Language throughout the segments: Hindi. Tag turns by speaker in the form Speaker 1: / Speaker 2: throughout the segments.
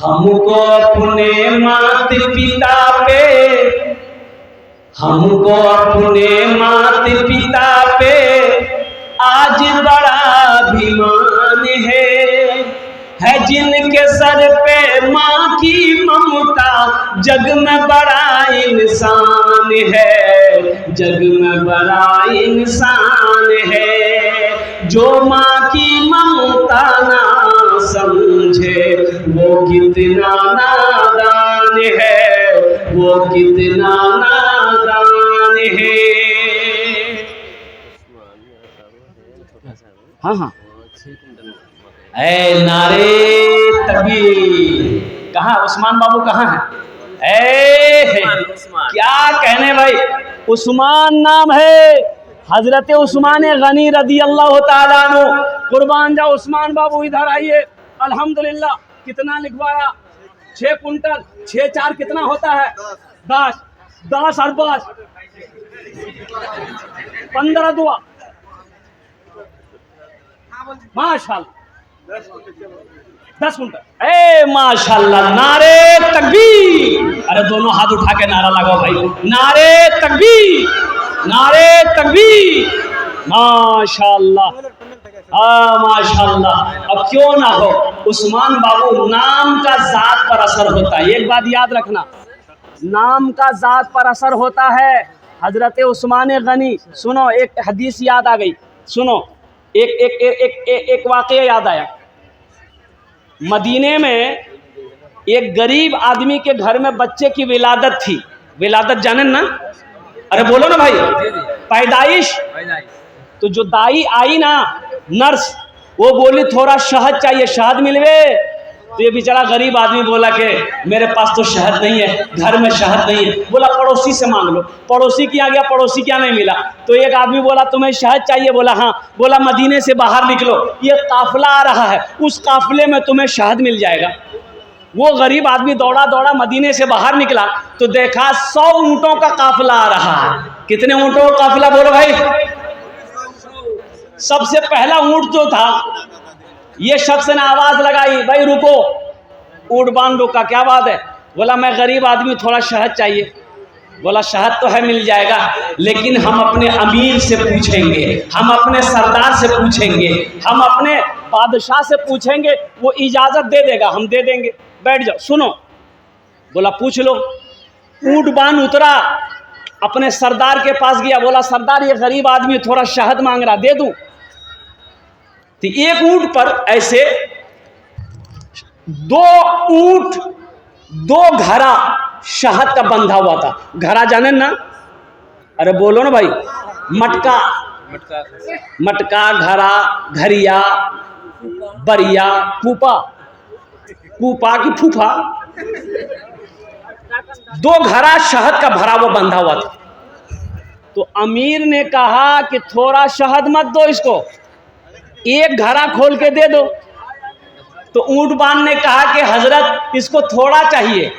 Speaker 1: हमको अपने माता पिता पे, हमको अपने माता पिता पे आज बड़ा अभिमान है जिनके सर पे माँ की ममता, जग में बड़ा इंसान है, जग में बड़ा इंसान है। जो माँ की ममता ना समझे वो कितना नादान है, वो कितना नादान है। हाँ हाँ, ऐ नारे तकबीर। कहाँ उस्मान बाबू कहाँ है? ऐ क्या कहने भाई, उस्मान नाम है, हजरत उस्मान गनी रदी अल्लाह ताला अन्हु। कुर्बान जाओ उस्मान बाबू, इधर आइए। अल्हम्दुलिल्लाह कितना लिखवाया? 6 कुंटल, 6 4 कितना होता है? 10 10 और 5 15 दुआ माशाल्लाह 10 कुंटल। ए माशाल्लाह, नारे तकबीर। अरे दोनों हाथ उठा के नारा लगाओ भाई, नारे तकबीर, नारे तकबीर। माशाल्लाह, हाँ माशाल्लाह। अब क्यों ना हो, उस्मान बाबू नाम का जात पर असर होता है। एक बात याद रखना, नाम का जात पर असर होता है। हजरत उस्मान गनी, सुनो एक हदीस याद आ गई, सुनो एक वाक़या याद आया। मदीने में एक गरीब आदमी के घर में बच्चे की विलादत थी। विलादत जाने ना? अरे बोलो ना भाई, पैदाइश। तो जो दाई आई ना, नर्स, वो बोली थोड़ा शहद चाहिए, शहद मिलवे। तो ये बेचारा गरीब आदमी बोला कि मेरे पास तो शहद नहीं है, घर में शहद नहीं है। बोला पड़ोसी से मांग लो। पड़ोसी के यहाँ गया, पड़ोसी क्या नहीं मिला। तो एक आदमी बोला तुम्हें शहद चाहिए? बोला हाँ। बोला मदीने से बाहर निकलो, ये काफिला आ रहा है, उस काफिले में तुम्हें शहद मिल जाएगा। वो गरीब आदमी दौड़ा दौड़ा मदीने से बाहर निकला तो देखा 100 ऊँटों का काफिला आ रहा है। कितने ऊँटों का काफिला बोलो भाई? सबसे पहला ऊँट जो था, ये शख्स ने आवाज लगाई, भाई रुको। ऊँट बांध रुका, क्या बात है? बोला मैं गरीब आदमी, थोड़ा शहद चाहिए। बोला शहद तो है, मिल जाएगा, लेकिन हम अपने अमीर से पूछेंगे, हम अपने सरदार से पूछेंगे, हम अपने बादशाह से पूछेंगे, वो इजाजत दे देगा, हम दे देंगे। बैठ जाओ, सुनो। बोला पूछ लो। ऊँट बांध उतरा, अपने सरदार के पास गया। बोला सरदार ये गरीब आदमी थोड़ा शहद मांग रहा, दे दूं? तो एक ऊँट पर ऐसे 2 ऊँट, 2 घड़ा शहद का बंधा हुआ था। घड़ा जाने ना? अरे बोलो ना भाई, मटका, मटका, घड़ा, घरिया, बरिया, फूफा, फूफा की फूफा, 2 घड़ा शहद का भरा हुआ बंधा हुआ था। तो अमीर ने कहा कि थोड़ा शहद मत दो इसको, एक घड़ा खोल के दे दो। तो ऊँट बांध ने कहा कि हजरत इसको थोड़ा चाहिए।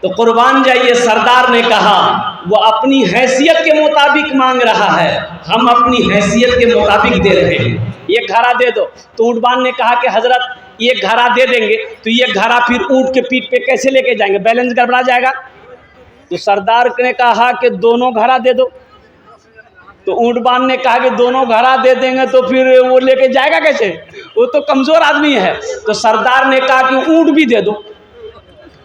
Speaker 1: तो कुर्बान जाइए, सरदार ने कहा वो अपनी हैसियत के मुताबिक मांग रहा है, हम अपनी हैसियत के मुताबिक दे रहे हैं, एक घड़ा दे दो। तो ऊँट बांध ने कहा कि हजरत एक घड़ा दे देंगे, तो ये घड़ा फिर ऊँट के पीठ पे कैसे लेके जाएंगे, बैलेंस गड़बड़ा जाएगा। तो सरदार ने कहा कि दोनों घड़ा दे दो। तो ऊँट बांध ने कहा कि दोनों घड़ा दे देंगे तो फिर वो लेके जाएगा कैसे, वो तो कमजोर आदमी है। तो सरदार ने कहा कि ऊँट भी दे दो।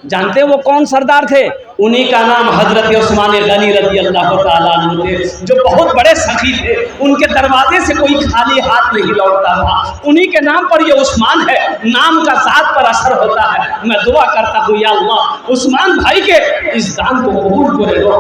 Speaker 1: जानते वो कौन सरदार थे? उन्हीं का नाम हजरत उस्मान गनी रज़ी अल्लाह ताला अन्हु थे, जो बहुत बड़े सखी थे। उनके दरवाजे से कोई खाली हाथ नहीं लौटता था। उन्हीं के नाम पर ये उस्मान है, नाम का जात पर असर होता है। मैं दुआ करता हूँ या अल्लाह उस्मान भाई के इस दान को कबूल करे लो।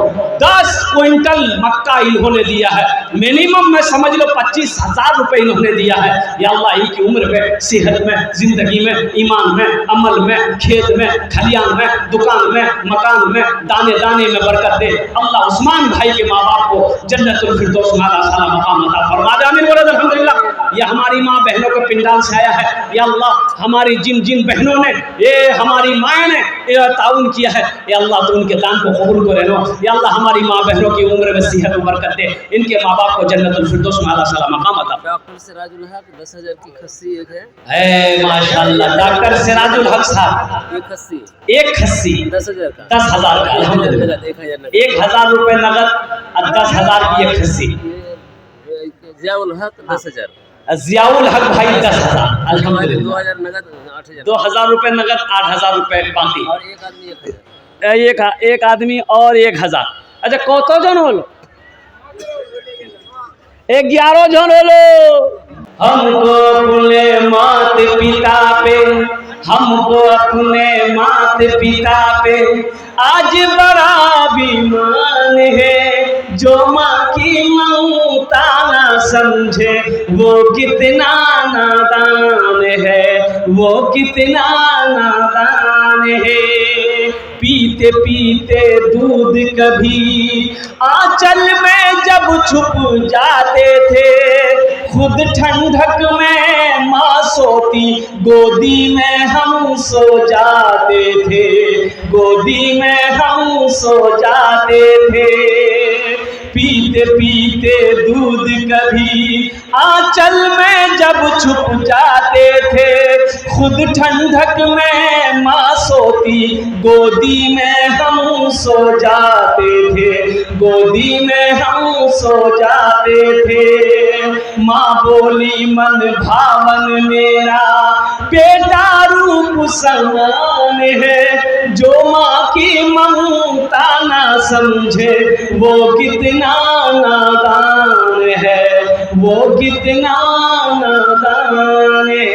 Speaker 1: 10 क्विंटल मक्का इन्होंने दिया है, मिनिमम में समझ लो 25,000 रुपये इन्होंने दिया है। या अल्लाह इनकी उम्र में, सेहत में, जिंदगी में, ईमान में, अमल में, खेत में, खलियान में, दुकान में, मकान में, दाने दाने में बरकत दे। अल्लाह उस्मान भाई के माँ बाप को जन्नतुल फिरदौस में आला साला मकाम अता फरमा दे। आमीन बोलो अल्हम्दुलिल्लाह। ये हमारी माँ बहनों के पिंडाल से आया है। या अल्लाह हमारी जिन जिन बहनों ने, ये हमारी माँ ने ये ताउन किया है, या अल्लाह तो उनके दान को कबूल करे नो। या अल्लाह हमारी माँ बहनों की उम्र में सेहत और बरकत दे, इनके माँ बाप को जन्नतुल फिरदौस में आला साला मकाम अता।
Speaker 2: डॉक्टर सिराजुल हक 10,000 की खस्सी एक है।
Speaker 1: माशाअल्लाह डॉक्टर सिराजुल हक साहब
Speaker 2: एक खस्सी,
Speaker 1: एक खस्सी
Speaker 2: 10,000 का,
Speaker 1: 10,000 का, अल्हम्दुलिल्लाह 1,000 रुपए नगद और 10,000 की एक खस्सी।
Speaker 2: जियाउल हक 10,000,
Speaker 1: जियाउल हक भाई 10,000, अल्हम्दुलिल्लाह
Speaker 2: 2,000 नगद 8,000,
Speaker 1: 2,000 रुपए नगद, 8,000 रुपए बाकी,
Speaker 2: और एक आदमी 1,000।
Speaker 1: एक आदमी और 1,000। अच्छा कत जन हलो? 11 जन हलो। हमको अपने मात पिता पे, हमको अपने मात पिता पे आज बड़ा अभिमान है। जो माँ की ममता ना समझे वो कितना नादान है, वो कितना नादान है। पीते पीते दूध कभी आंचल में जब छुप जाते थे, खुद ठंडक में माँ सोती गोदी में हम सो जाते थे, गोदी में हम सो जाते थे। पीते पीते दूध कभी आंचल में जब छुप जाते थे, खुद ठंडक में माँ सोती गोदी में हम सो जाते थे, गोदी में हम सो जाते थे। माँ बोली मन भावन मेरा बेटा रूप समान है। जो माँ की ममता ना समझे वो कितना नादान है, वो कितना नादान है।